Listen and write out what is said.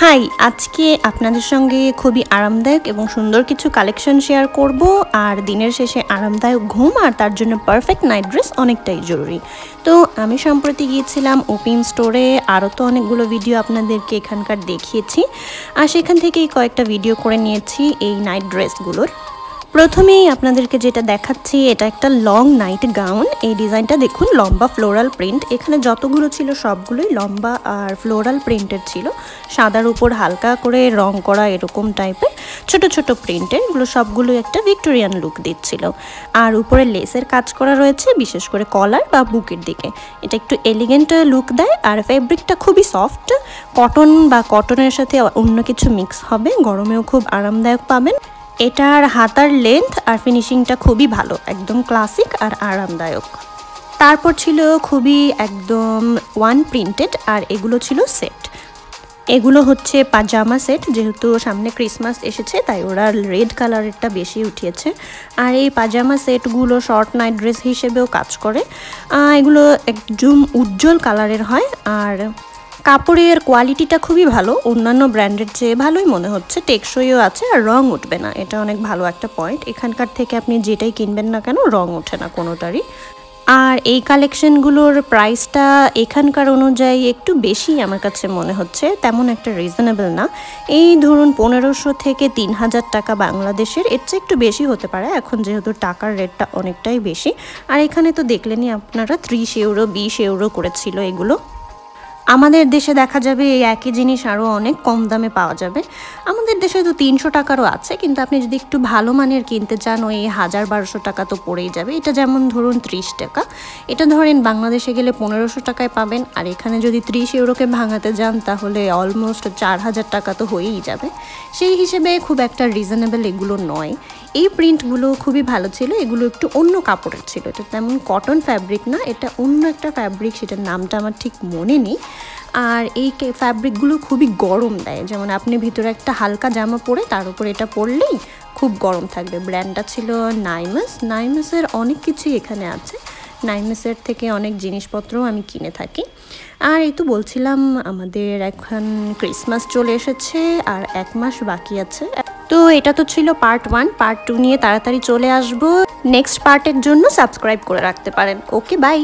High, আজকে আপনাদের সঙ্গে খুবই আরামদায়ক এবং সুন্দর কিছু কালেকশন শেয়ার করব। আর দিনের শেষে আরামদায়ক ঘুম আর তার জন্য পারফেক্ট নাইট ড্রেস অনেকটাই জরুরি। তো আমি সম্প্রতি গিয়েছিলাম ওপিম স্টোরে, আরও তো অনেকগুলো ভিডিও আপনাদেরকে এখানকার দেখিয়েছি, আর সেখান থেকেই কয়েকটা ভিডিও করে নিয়েছি এই নাইট ড্রেসগুলোর। প্রথমেই আপনাদেরকে যেটা দেখাচ্ছি, এটা একটা লং নাইট গাউন। এই ডিজাইনটা দেখুন, লম্বা ফ্লোরাল প্রিন্ট। এখানে যতগুলো ছিল সবগুলোই লম্বা আর ফ্লোরাল প্রিন্টের ছিল, সাদার উপর হালকা করে রং করা এরকম টাইপের ছোট ছোট প্রিন্টের। এগুলো সবগুলো একটা ভিক্টোরিয়ান লুক দিচ্ছিল। আর উপরে লেসের কাজ করা রয়েছে, বিশেষ করে কলার বা বুকের দিকে। এটা একটু এলিগেন্ট লুক দেয়। আর ফেব্রিকটা খুবই সফট, কটন বা কটনের সাথে অন্য কিছু মিক্স হবে, গরমেও খুব আরামদায়ক পাবেন। এটার হাতার লেন্থ আর ফিনিশিংটা খুবই ভালো, একদম ক্লাসিক আর আরামদায়ক। তারপর ছিল খুবই একদম ওয়ান প্রিন্টেড, আর এগুলো ছিল সেট। এগুলো হচ্ছে পাজামা সেট, যেহেতু সামনে ক্রিসমাস এসেছে তাই ওরা রেড কালারেরটা বেশি উঠিয়েছে। আর এই পাজামা সেটগুলো শর্ট নাইট ড্রেস হিসেবেও কাজ করে। এগুলো একদম উজ্জ্বল কালারের হয়, আর কাপড়ের কোয়ালিটিটা খুবই ভালো, অন্যান্য ব্র্যান্ডের চেয়ে ভালোই মনে হচ্ছে। টেকসইও আছে আর রং উঠবে না, এটা অনেক ভালো একটা পয়েন্ট। এখানকার থেকে আপনি যেটাই কিনবেন না কেন রং ওঠে না কোনোটারই। আর এই কালেকশনগুলোর প্রাইসটা এখানকার অনুযায়ী একটু বেশি আমার কাছে মনে হচ্ছে, তেমন একটা রিজনেবল না। এই ধরুন 1500 থেকে 3000 টাকা বাংলাদেশের, এর চেয়ে একটু বেশি হতে পারে এখন, যেহেতু টাকার রেটটা অনেকটাই বেশি। আর এখানে তো দেখলেনই আপনারা 30 ইউরো 20 ইউরো করেছিল এগুলো। আমাদের দেশে দেখা যাবে এই একই জিনিস আরও অনেক কম দামে পাওয়া যাবে। আমাদের দেশে তো 300 টাকারও আছে, কিন্তু আপনি যদি একটু ভালো মানের কিনতে চান ওই 1000-1200 টাকা তো পড়েই যাবে। এটা যেমন ধরুন 30 টাকা, এটা ধরেন বাংলাদেশে গেলে 1500 টাকায় পাবেন। আর এখানে যদি 30 ইউরোকে ভাঙাতে যান তাহলে অলমোস্ট 4000 টাকা তো হয়েই যাবে। সেই হিসেবে খুব একটা রিজনেবল এগুলো নয়। এই প্রিন্টগুলো খুবই ভালো ছিল, এগুলো একটু অন্য কাপড়ের ছিল, এটা তেমন কটন ফ্যাব্রিক না, এটা অন্য একটা ফ্যাব্রিক, সেটার নামটা আমার ঠিক মনে নেই। আর এই ফ্যাব্রিকগুলো খুবই গরম দেয়, যেমন আপনি ভিতরে একটা হালকা জামা পরে তার উপর এটা পরলেই খুব গরম থাকবে। ব্র্যান্ডটা ছিল নাইমাস। নাইমাসের অনেক কিছুই এখানে আছে, নাইমাসের থেকে অনেক জিনিসপত্রও আমি কিনে থাকি। আর এই তো বলছিলাম আমাদের এখন ক্রিসমাস চলে এসেছে আর 1 মাস বাকি আছে। তো এটা তো ছিল পার্ট 1, পার্ট 2 নিয়ে তাড়াতাড়ি চলে আসবো। নেক্সট পার্টের জন্য সাবস্ক্রাইব করে রাখতে পারেন। ওকে, বাই।